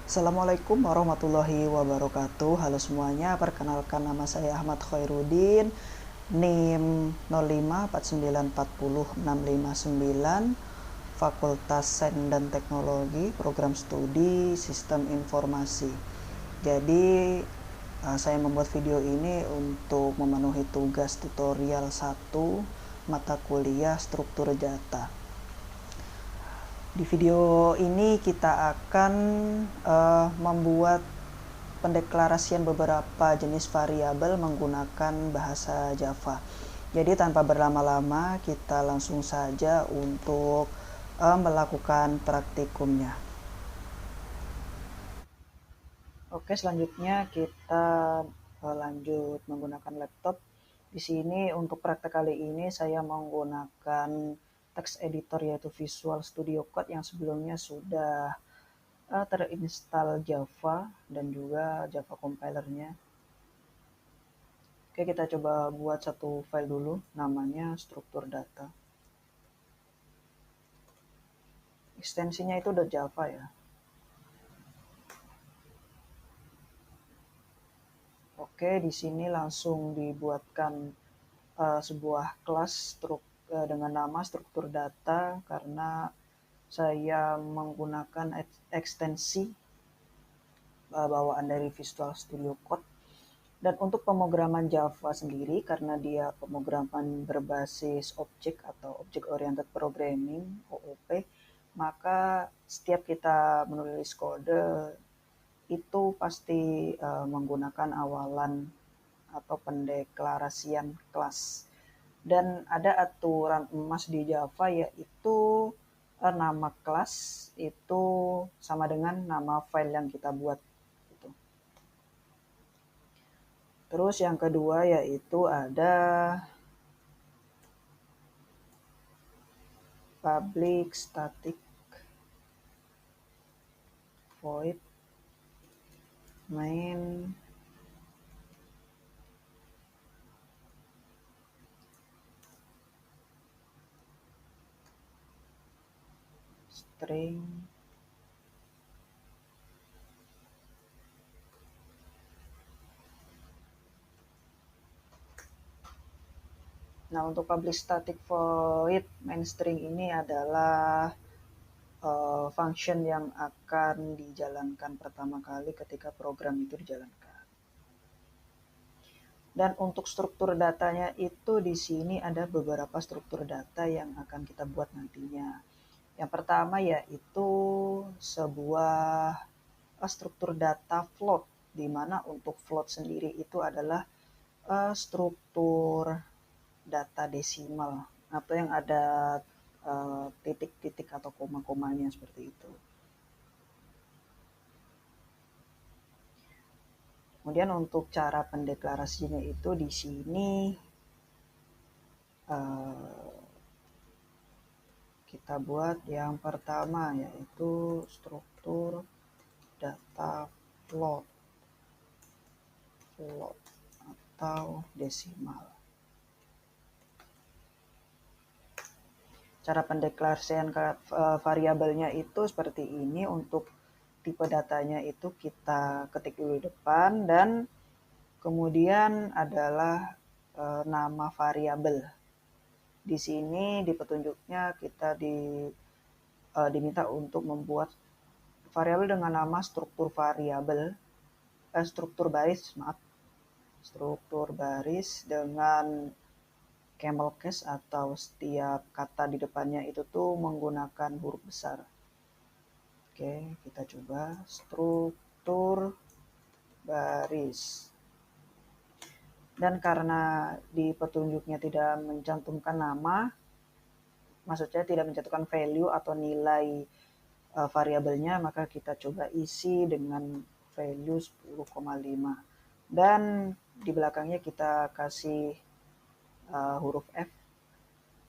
Assalamualaikum warahmatullahi wabarakatuh. Halo semuanya, perkenalkan nama saya Ahmad Khairuddin, NIM 0549400659, Fakultas Sains dan Teknologi, Program Studi Sistem Informasi. Jadi saya membuat video ini untuk memenuhi tugas tutorial 1 mata kuliah struktur data. Di video ini kita akan membuat pendeklarasian beberapa jenis variabel menggunakan bahasa Java. Jadi tanpa berlama-lama kita langsung saja untuk melakukan praktikumnya. Oke, selanjutnya kita lanjut menggunakan laptop. Di sini untuk praktek kali ini saya menggunakan text editor yaitu Visual Studio Code yang sebelumnya sudah terinstall Java dan juga Java compilernya. Oke, kita coba buat satu file dulu, namanya struktur data. Ekstensinya itu .java ya. Oke, di sini langsung dibuatkan sebuah kelas dengan nama struktur data karena saya menggunakan ekstensi bawaan dari Visual Studio Code. Dan untuk pemrograman Java sendiri, karena dia pemrograman berbasis objek atau Object Oriented Programming (OOP), maka setiap kita menulis kode itu pasti menggunakan awalan atau pendeklarasian kelas. Dan ada aturan emas di Java, yaitu nama kelas itu sama dengan nama file yang kita buat. Terus yang kedua yaitu ada public static void main string Nah, untuk public static void main string ini adalah function yang akan dijalankan pertama kali ketika program itu dijalankan. Dan untuk struktur datanya itu di sini ada beberapa struktur data yang akan kita buat nantinya. Yang pertama yaitu sebuah struktur data float, di mana untuk float sendiri itu adalah struktur data desimal atau yang ada titik-titik atau koma-komanya seperti itu. Kemudian untuk cara pendeklarasinya itu di sini kita buat yang pertama yaitu struktur data float atau desimal. Cara pendeklarasian variabelnya itu seperti ini. Untuk tipe datanya itu kita ketik dulu di depan, dan kemudian adalah nama variabel. Di sini di petunjuknya kita diminta untuk membuat variabel dengan nama struktur baris dengan camel case atau setiap kata di depannya itu tuh menggunakan huruf besar. Oke, kita coba struktur baris. Dan karena di petunjuknya tidak mencantumkan nama, maksudnya tidak mencantumkan value atau nilai variabelnya, maka kita coba isi dengan value 10,5. Dan di belakangnya kita kasih huruf F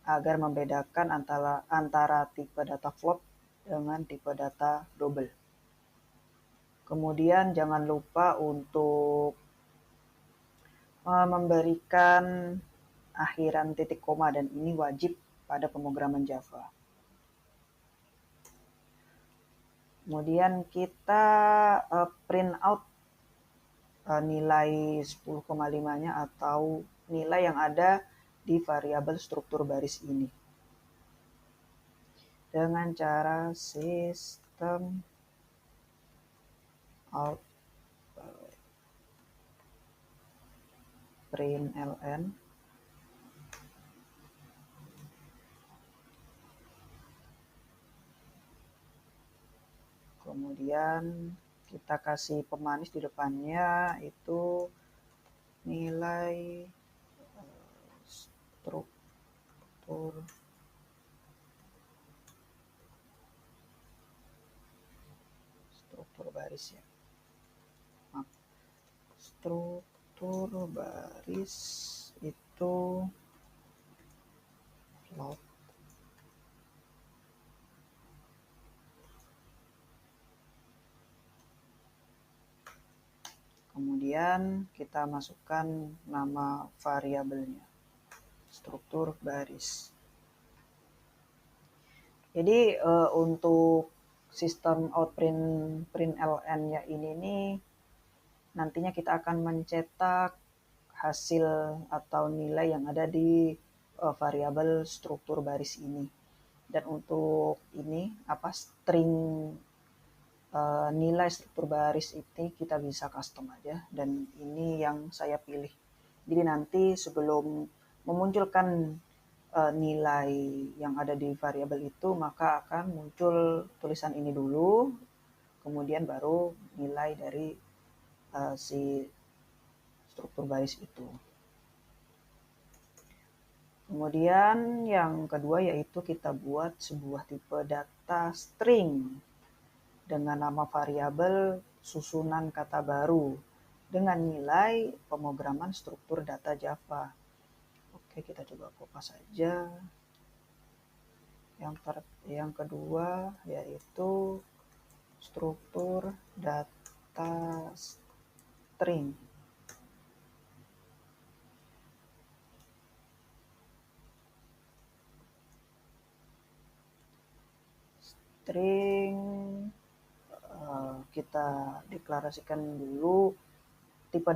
agar membedakan antara tipe data float dengan tipe data double. Kemudian jangan lupa untuk memberikan akhiran titik koma, dan ini wajib pada pemrograman Java. Kemudian kita print out nilai 10,5-nya atau nilai yang ada di variabel struktur baris ini dengan cara sistem out println kemudian kita kasih pemanis di depannya itu nilai struktur baris ya. Maaf. Struktur baris itu float. Kemudian kita masukkan nama variabelnya, struktur baris. Jadi untuk sistem println-nya ini nih, nantinya kita akan mencetak hasil atau nilai yang ada di variabel struktur baris ini. Dan untuk ini string nilai struktur baris ini kita bisa custom aja, dan ini yang saya pilih. Jadi nanti sebelum memunculkan nilai yang ada di variabel itu, maka akan muncul tulisan ini dulu, kemudian baru nilai dari si struktur baris itu. Kemudian yang kedua yaitu kita buat sebuah tipe data string dengan nama variabel susunan kata baru dengan nilai pemrograman struktur data Java. Oke, kita coba kopas saja. Yang kedua yaitu struktur data string. String kita deklarasikan dulu tipe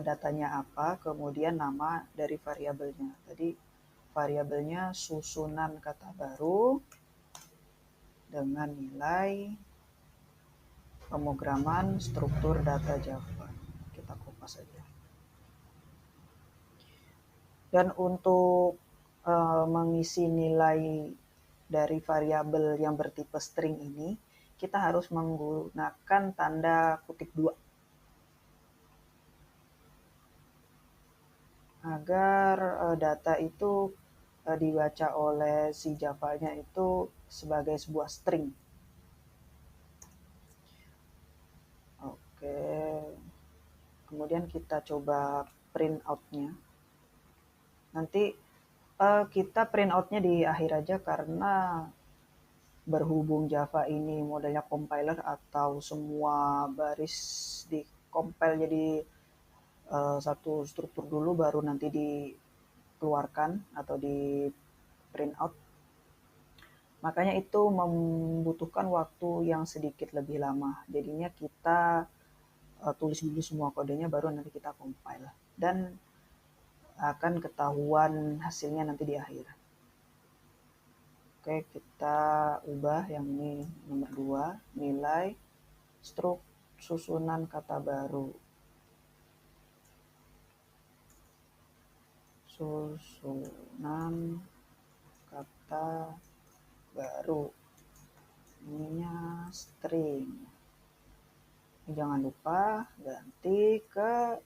datanya apa, kemudian nama dari variabelnya. Tadi variabelnya susunan kata baru dengan nilai pemrograman struktur data Java. Kita kopas saja. Dan untuk mengisi nilai dari variabel yang bertipe string ini, kita harus menggunakan tanda kutip 2 agar data itu dibaca oleh si Java-nya itu sebagai sebuah string. Oke. Kemudian kita coba print out-nya. Nanti kita print out-nya di akhir aja karena berhubung Java ini modelnya compiler atau semua baris di compile jadi satu struktur dulu baru nanti dikeluarkan atau di print out. Makanya itu membutuhkan waktu yang sedikit lebih lama. Jadinya kita tulis dulu semua kodenya baru nanti kita compile. Dan akan ketahuan hasilnya nanti di akhir. Oke, kita ubah yang ini nomor 2, nilai struk susunan kata baru. Susunan kata baru. Ininya string. Jangan lupa ganti ke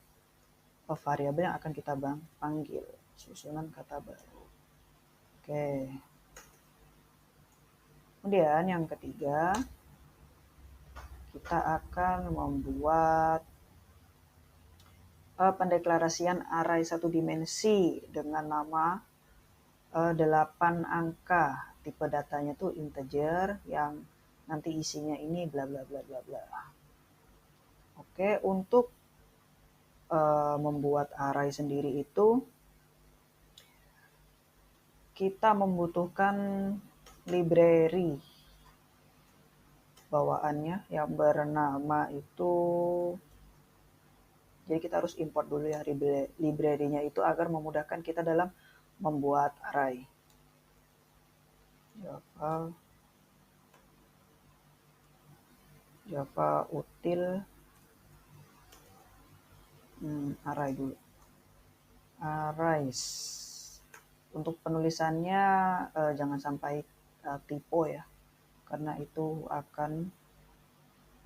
variabel yang akan kita panggil, susunan kata baru. Oke. Kemudian yang ketiga, kita akan membuat pendeklarasian array satu dimensi dengan nama 8 angka. Tipe datanya tuh integer yang nanti isinya ini bla bla bla bla bla. Oke, untuk membuat array sendiri itu kita membutuhkan library bawaannya yang bernama itu, jadi kita harus import dulu ya library-nya itu agar memudahkan kita dalam membuat array. Java util array dulu. Arrays. Untuk penulisannya jangan sampai typo ya, karena itu akan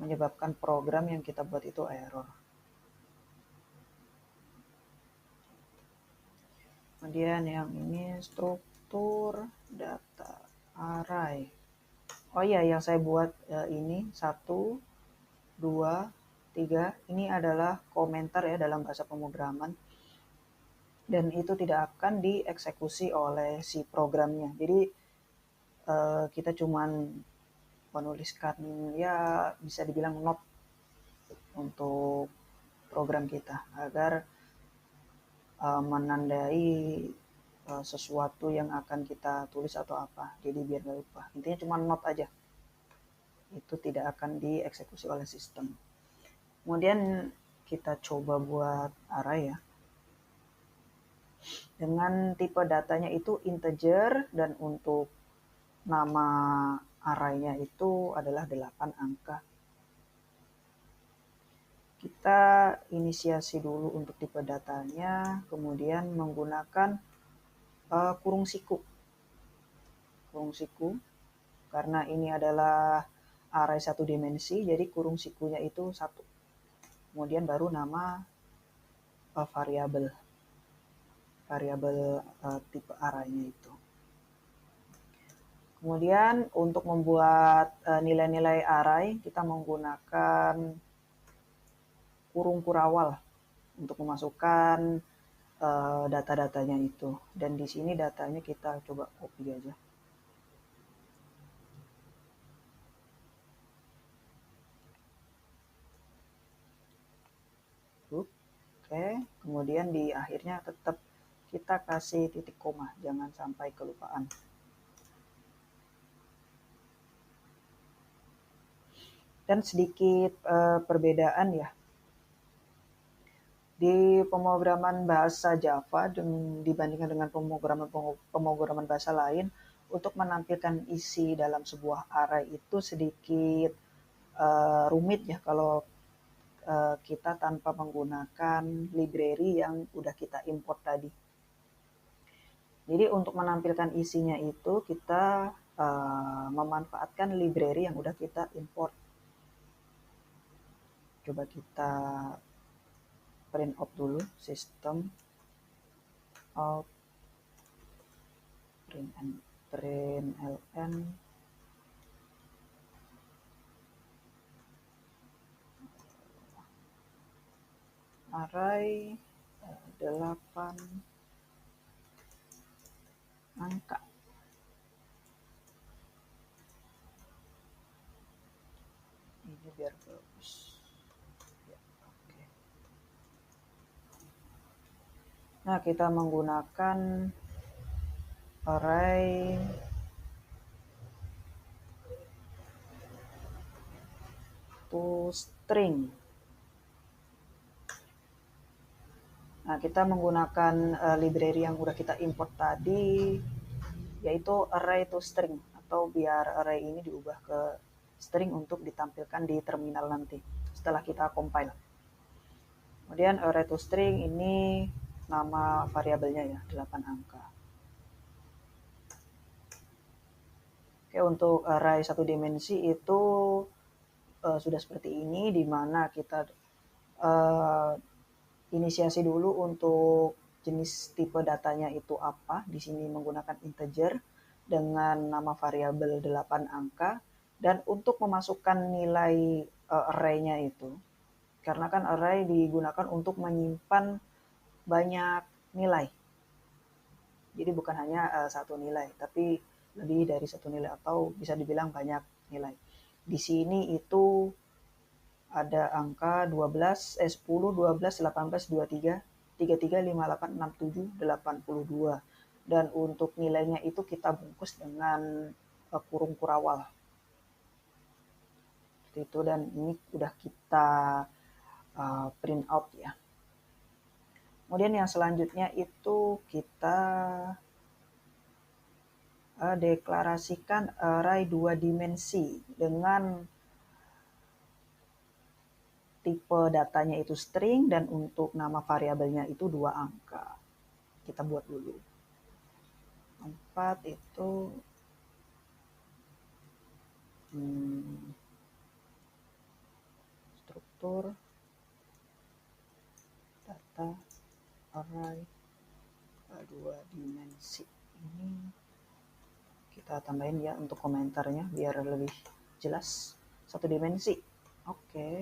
menyebabkan program yang kita buat itu error. Kemudian yang ini struktur data array. Oh iya, yang saya buat ini 1, 2, 3 ini adalah komentar ya dalam bahasa pemrograman, dan itu tidak akan dieksekusi oleh si programnya. Jadi kita cuman menuliskan ya bisa dibilang note untuk program kita agar menandai sesuatu yang akan kita tulis atau apa. Jadi biar nggak lupa. Intinya cuma note aja. Itu tidak akan dieksekusi oleh sistem. Kemudian kita coba buat array ya. Dengan tipe datanya itu integer, dan untuk nama array-nya itu adalah 8 angka. Kita inisiasi dulu untuk tipe datanya, kemudian menggunakan kurung siku. Kurung siku, karena ini adalah array 1 dimensi, jadi kurung sikunya itu 1. Kemudian baru nama variabel tipe array-nya itu. Kemudian untuk membuat nilai-nilai array, kita menggunakan kurung kurawal untuk memasukkan data-datanya itu. Dan di sini datanya kita coba copy aja. Oke, kemudian di akhirnya tetap kita kasih titik koma, jangan sampai kelupaan. Dan sedikit perbedaan ya. Di pemrograman bahasa Java dibandingkan dengan pemrograman bahasa lain, untuk menampilkan isi dalam sebuah array itu sedikit rumit ya kalau kita tanpa menggunakan library yang udah kita import tadi. Jadi untuk menampilkan isinya itu kita memanfaatkan library yang udah kita import. Coba kita print out dulu, system out println array 8 angka. Ini biar bagus ya, oke. Nah, kita menggunakan array to string. Nah, kita menggunakan library yang udah kita import tadi, yaitu array to string, atau biar array ini diubah ke string untuk ditampilkan di terminal nanti setelah kita compile. Kemudian array to string ini nama variabelnya ya, 8 angka. Oke, untuk array 1 dimensi itu sudah seperti ini, di mana kita inisiasi dulu untuk jenis tipe datanya itu apa. Di sini menggunakan integer dengan nama variabel 8 angka. Dan untuk memasukkan nilai array-nya itu, karena kan array digunakan untuk menyimpan banyak nilai. Jadi bukan hanya satu nilai, tapi lebih dari satu nilai, atau bisa dibilang banyak nilai. Di sini itu ada angka 10, 12, 18, 23, 33, 58, 67, 82. Dan untuk nilainya itu kita bungkus dengan kurung kurawal. seperti itu, dan ini udah kita print out ya. Kemudian yang selanjutnya itu kita deklarasikan array 2 dimensi dengan tipe datanya itu string dan untuk nama variabelnya itu 2 angka. Kita buat dulu. 4 itu struktur data array 2 dimensi. Ini kita tambahin ya untuk komentarnya biar lebih jelas. 1 dimensi. Oke.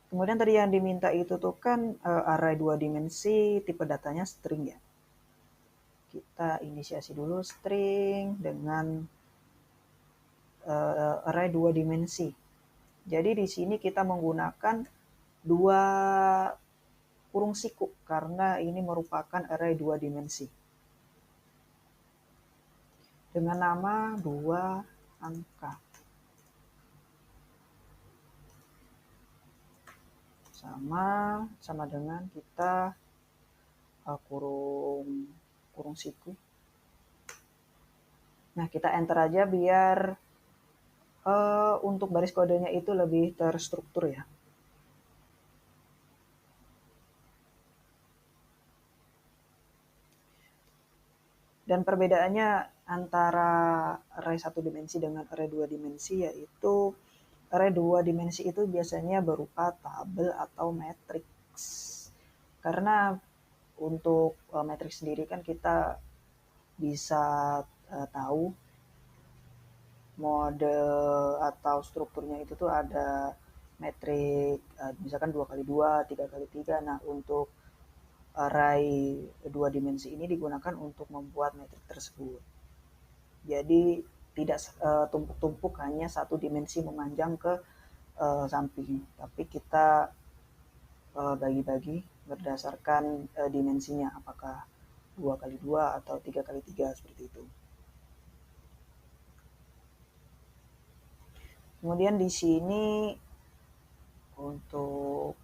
Kemudian tadi yang diminta itu tuh kan array 2 dimensi, tipe datanya string ya. Kita inisiasi dulu string dengan array 2 dimensi. Jadi di sini kita menggunakan 2 kurung siku karena ini merupakan array 2 dimensi. Dengan nama 2 angka. Sama dengan kita kurung siku. Nah, kita enter aja biar untuk baris kodenya itu lebih terstruktur ya. Dan perbedaannya antara array 1 dimensi dengan array 2 dimensi yaitu array 2 dimensi itu biasanya berupa tabel atau matriks. Karena untuk matriks sendiri kan kita bisa tahu mode atau strukturnya itu tuh ada metrik misalkan 2x2, 3x3. Nah, untuk array 2 dimensi ini digunakan untuk membuat metrik tersebut. Jadi tidak tumpuk-tumpuk hanya 1 dimensi memanjang ke samping, tapi kita bagi-bagi berdasarkan dimensinya, apakah 2x2 atau 3x3 seperti itu. Kemudian di sini untuk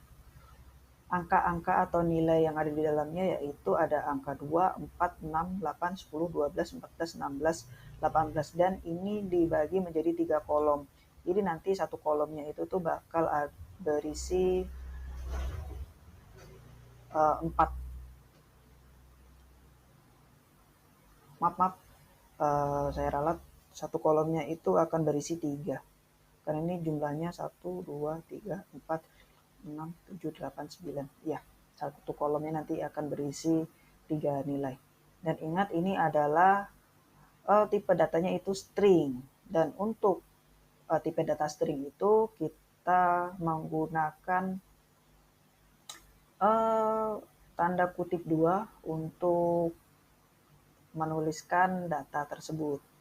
angka-angka atau nilai yang ada di dalamnya yaitu ada angka 2, 4, 6, 8, 10, 12, 14, 16, 18, dan ini dibagi menjadi 3 kolom. Jadi nanti satu kolomnya itu tuh bakal berisi 4. Maaf, saya ralat, satu kolomnya itu akan berisi 3. Karena ini jumlahnya 1, 2, 3, 4, 6, 7, 8, 9. Ya, satu kolomnya nanti akan berisi 3 nilai. Dan ingat ini adalah tipe datanya itu string. Dan untuk tipe data string itu kita menggunakan tanda kutip 2 untuk menuliskan data tersebut.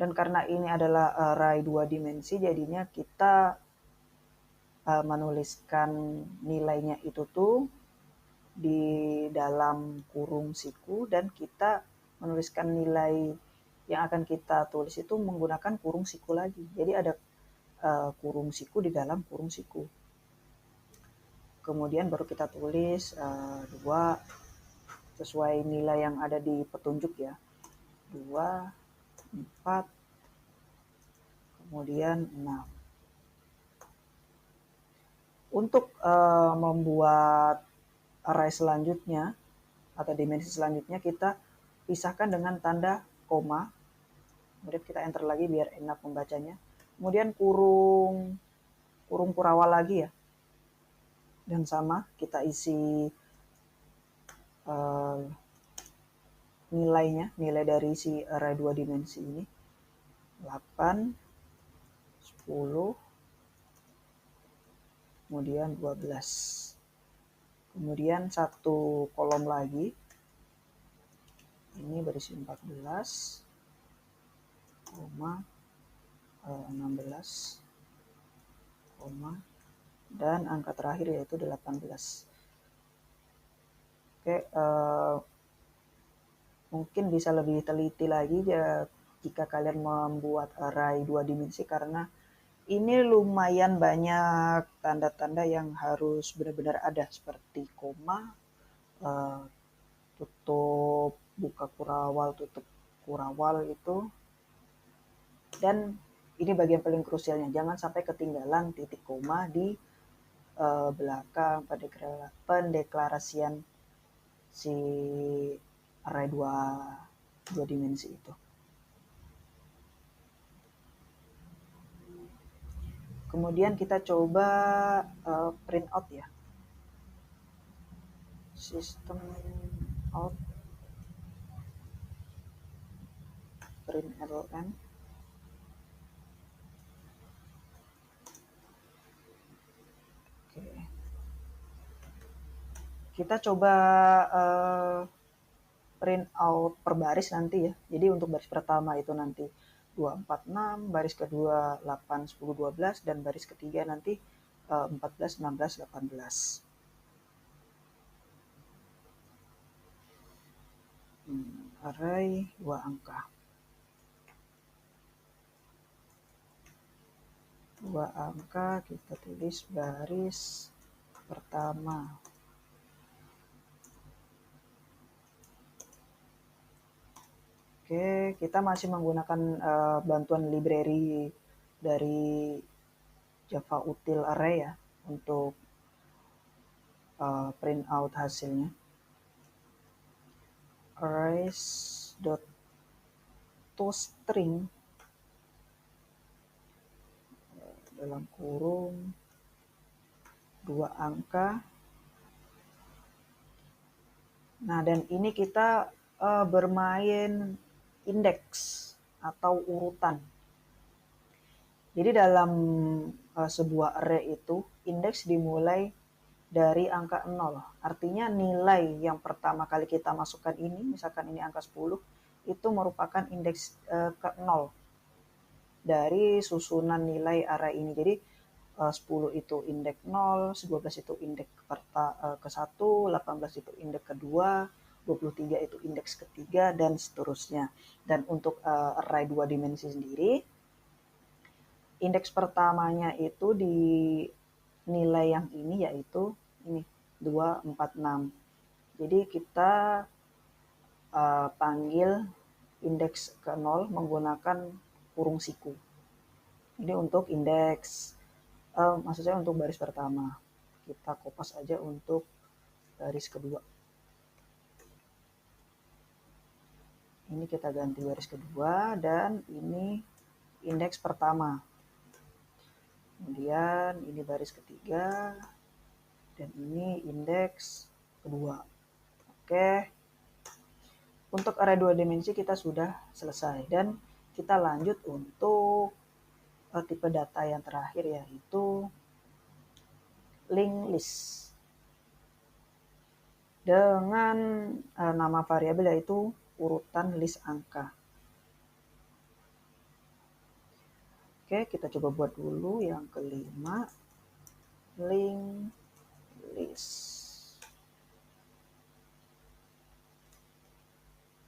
Dan karena ini adalah array 2 dimensi, jadinya kita menuliskan nilainya itu tuh di dalam kurung siku, dan kita menuliskan nilai yang akan kita tulis itu menggunakan kurung siku lagi. Jadi ada kurung siku di dalam kurung siku. Kemudian baru kita tulis 2 sesuai nilai yang ada di petunjuk ya. 2, 4, kemudian 6. Untuk membuat array selanjutnya atau dimensi selanjutnya kita pisahkan dengan tanda koma. Kemudian kita enter lagi biar enak membacanya. Kemudian kurung kurawal lagi ya. Dan sama kita isi nilainya, nilai dari si array 2 dimensi ini. 8, 10, kemudian 12. Kemudian satu kolom lagi. Ini berisi 14, 16, dan angka terakhir yaitu 18. Oke, mungkin bisa lebih teliti lagi ya jika kalian membuat array 2 dimensi, karena ini lumayan banyak tanda-tanda yang harus benar-benar ada, seperti koma, eh, tutup, buka kurawal, tutup kurawal itu. Dan ini bagian paling krusialnya, jangan sampai ketinggalan titik koma di belakang pendeklarasian si array dua dimensi itu. Kemudian kita coba print out ya. System out print ln. Oke. Kita coba print out per baris nanti ya. Jadi untuk baris pertama itu nanti 2, 4, 6, baris kedua 8, 10, 12, dan baris ketiga nanti 14, 16, 18. Array 2 angka. 2 angka kita tulis baris pertama. Oke, kita masih menggunakan bantuan library dari Java Util Array ya untuk print out hasilnya. Arrays.toString dalam kurung 2 angka. Nah, dan ini kita bermain indeks atau urutan. Jadi dalam sebuah array itu, indeks dimulai dari angka 0. Artinya nilai yang pertama kali kita masukkan ini, misalkan ini angka 10, itu merupakan indeks ke 0 dari susunan nilai array ini. Jadi 10 itu indeks 0, 12 itu indeks ke 1, 18 itu indeks kedua, 23 itu indeks ketiga, dan seterusnya. Dan untuk array 2 dimensi sendiri, indeks pertamanya itu di nilai yang ini, yaitu ini 2, 4, 6. Jadi kita panggil indeks ke 0 menggunakan kurung siku. Jadi untuk indeks, maksud saya untuk baris pertama, kita kopas aja untuk baris kedua. Ini kita ganti baris kedua, dan ini indeks pertama. Kemudian ini baris ketiga, dan ini indeks kedua. Oke. Untuk array 2 dimensi kita sudah selesai, dan kita lanjut untuk tipe data yang terakhir, yaitu linked list dengan nama variabel yaitu urutan list angka. Oke, kita coba buat dulu yang kelima, linked list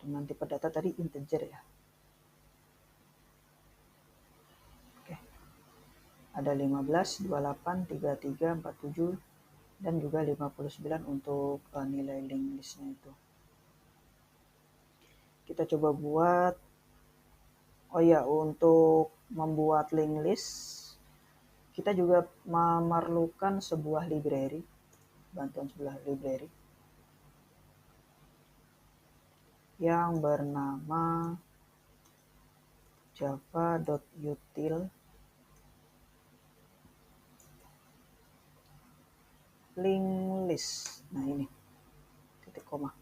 dengan tipe data tadi integer ya. Oke, ada 15, 28, 33, 47, dan juga 59 untuk nilai linked listnya itu. Kita coba buat, oh ya, untuk membuat linked list kita juga memerlukan sebuah library, bantuan sebuah library yang bernama java.util linked list. Nah, ini titik koma.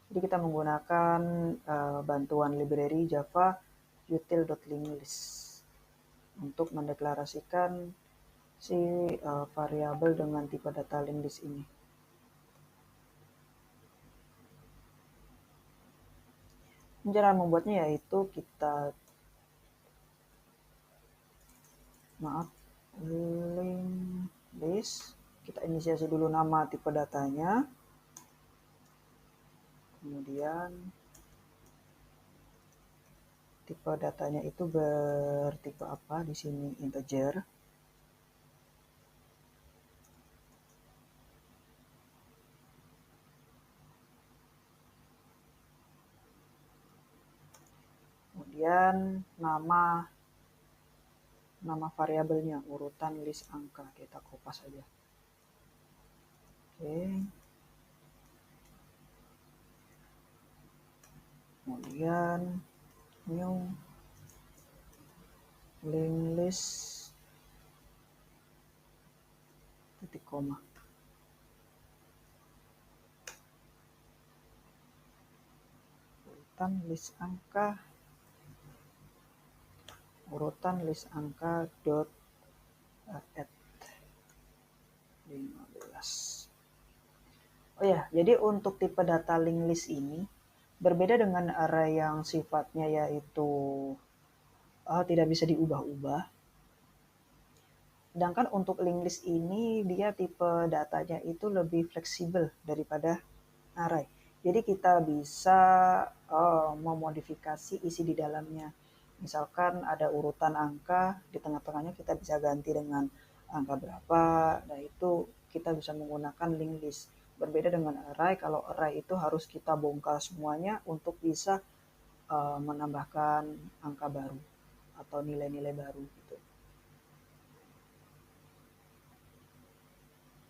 Jadi kita menggunakan bantuan library java util.linked untuk mendeklarasikan si variabel dengan tipe data linked list ini. Cara membuatnya yaitu kita linked list, kita inisiasi dulu nama tipe datanya, kemudian tipe datanya itu bertipe apa, di sini integer. Kemudian nama variabelnya urutan list angka, kita kopas aja. Oke. Kemudian new link list titik koma. Urutan list angka dot add 15. Oh ya, jadi untuk tipe data link list ini berbeda dengan array yang sifatnya yaitu tidak bisa diubah-ubah. Sedangkan untuk link list ini dia tipe datanya itu lebih fleksibel daripada array. Jadi kita bisa memodifikasi isi di dalamnya. Misalkan ada urutan angka, di tengah-tengahnya kita bisa ganti dengan angka berapa. Nah itu kita bisa menggunakan link list. Berbeda dengan array, kalau array itu harus kita bongkar semuanya untuk bisa menambahkan angka baru atau nilai-nilai baru gitu.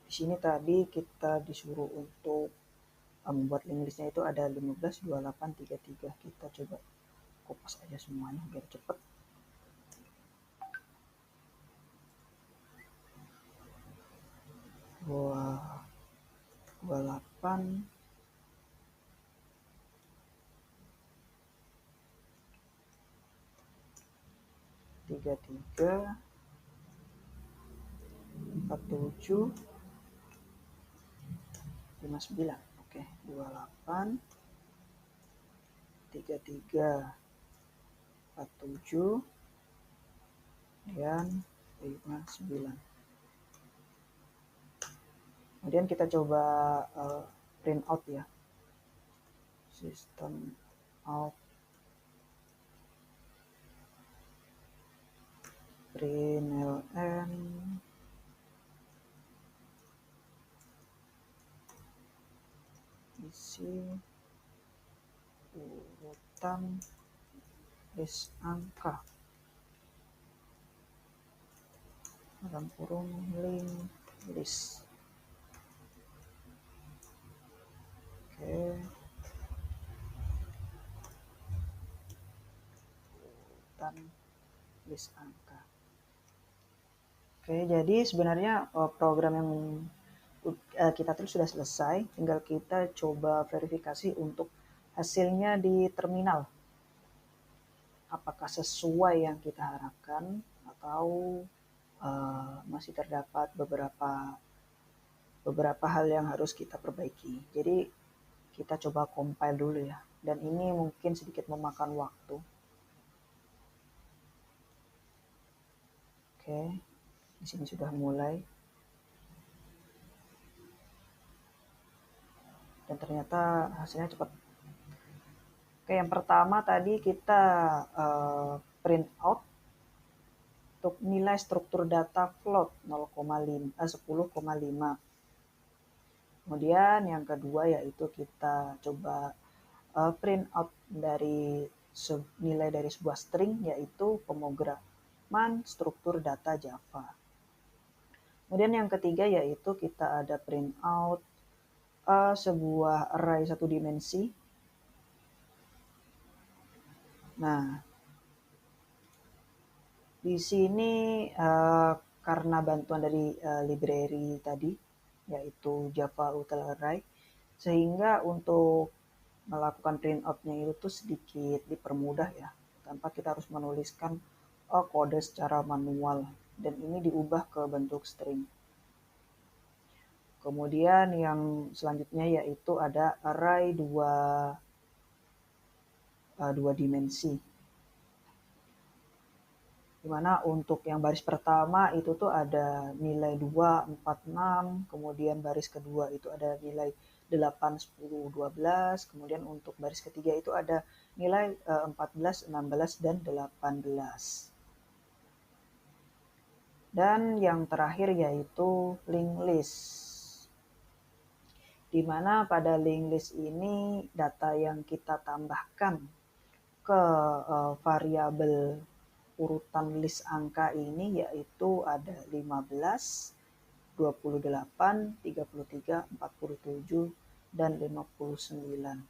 Di sini tadi kita disuruh untuk membuat link listnya itu ada 15, 28, 33. Kita coba kopas aja semuanya biar cepet. Wah, 28, 33, 47, 59. Oke, 28, 33, 47, dan 59. Kemudian kita coba print out ya. System out println isi urutan list angka dalam kurung link list. Oke. Urutan list angka. Oke, jadi sebenarnya program yang kita tulis sudah selesai, tinggal kita coba verifikasi untuk hasilnya di terminal. Apakah sesuai yang kita harapkan atau masih terdapat beberapa hal yang harus kita perbaiki. Jadi kita coba compile dulu ya. Dan ini mungkin sedikit memakan waktu. Oke, di sini sudah mulai. Dan ternyata hasilnya cepat. Oke, yang pertama tadi kita print out untuk nilai struktur data float 10,5. Kemudian yang kedua yaitu kita coba print out dari nilai dari sebuah string yaitu pemrograman struktur data Java. Kemudian yang ketiga yaitu kita ada print out sebuah array satu dimensi. Nah, di sini karena bantuan dari library tadi yaitu Java Util Array, sehingga untuk melakukan print out-nya itu sedikit dipermudah ya, tanpa kita harus menuliskan kode secara manual, dan ini diubah ke bentuk string. Kemudian yang selanjutnya yaitu ada array dua dimensi, dimana untuk yang baris pertama itu tuh ada nilai 2, 4, 6, kemudian baris kedua itu ada nilai 8, 10, 12, kemudian untuk baris ketiga itu ada nilai 14, 16, dan 18. Dan yang terakhir yaitu linked list, di mana pada linked list ini data yang kita tambahkan ke variabel urutan list angka ini yaitu ada 15, 28, 33, 47, dan 59.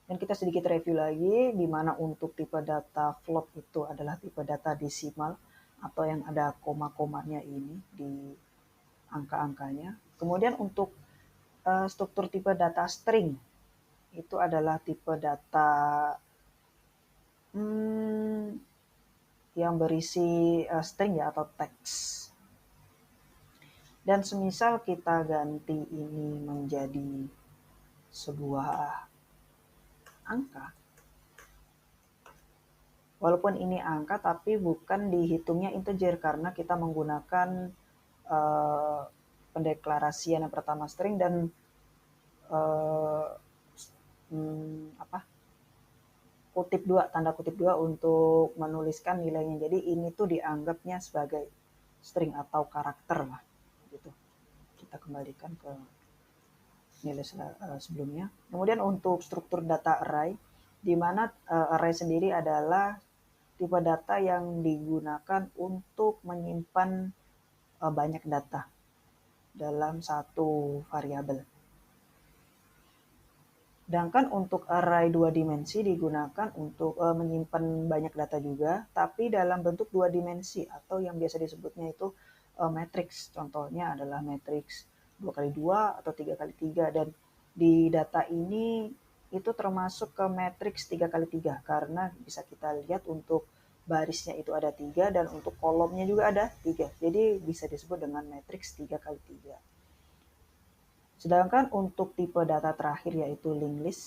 Dan kita sedikit review lagi, di mana untuk tipe data float itu adalah tipe data desimal atau yang ada koma-komanya ini di angka-angkanya. Kemudian untuk struktur tipe data string itu adalah tipe data yang berisi string ya atau teks. Dan semisal kita ganti ini menjadi sebuah angka, walaupun ini angka tapi bukan dihitungnya integer karena kita menggunakan pendeklarasian yang pertama string dan tanda kutip 2 untuk menuliskan nilainya. Jadi ini tuh dianggapnya sebagai string atau karakter lah gitu. Kita kembalikan ke nilai sebelumnya. Kemudian untuk struktur data array, di mana array sendiri adalah tipe data yang digunakan untuk menyimpan banyak data dalam satu variabel. Sedangkan untuk array 2 dimensi digunakan untuk menyimpan banyak data juga, tapi dalam bentuk 2 dimensi atau yang biasa disebutnya itu matriks. Contohnya adalah matriks 2x2 atau 3x3, dan di data ini itu termasuk ke matriks 3x3 karena bisa kita lihat untuk barisnya itu ada 3 dan untuk kolomnya juga ada 3. Jadi bisa disebut dengan matriks 3x3. Sedangkan untuk tipe data terakhir yaitu linked list,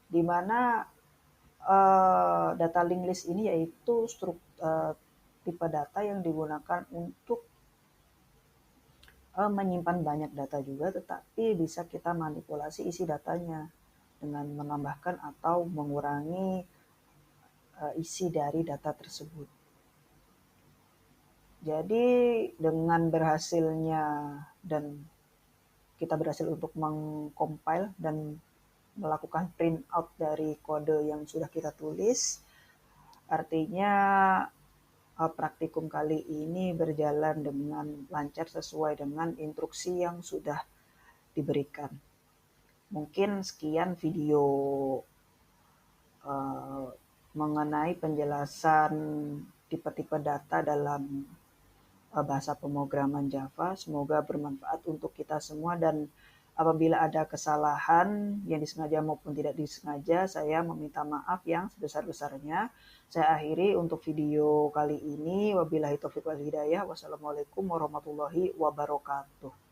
di mana data linked list ini yaitu tipe data yang digunakan untuk menyimpan banyak data juga, tetapi bisa kita manipulasi isi datanya dengan menambahkan atau mengurangi isi dari data tersebut. Jadi dengan berhasilnya dan kita berhasil untuk mengcompile dan melakukan print out dari kode yang sudah kita tulis, artinya praktikum kali ini berjalan dengan lancar sesuai dengan instruksi yang sudah diberikan. Mungkin sekian video mengenai penjelasan tipe-tipe data dalam bahasa pemrograman Java. Semoga bermanfaat untuk kita semua, dan apabila ada kesalahan yang disengaja maupun tidak disengaja, saya meminta maaf yang sebesar-besarnya. Saya akhiri untuk video kali ini. Wabillahi taufiq wal hidayah. Wassalamualaikum warahmatullahi wabarakatuh.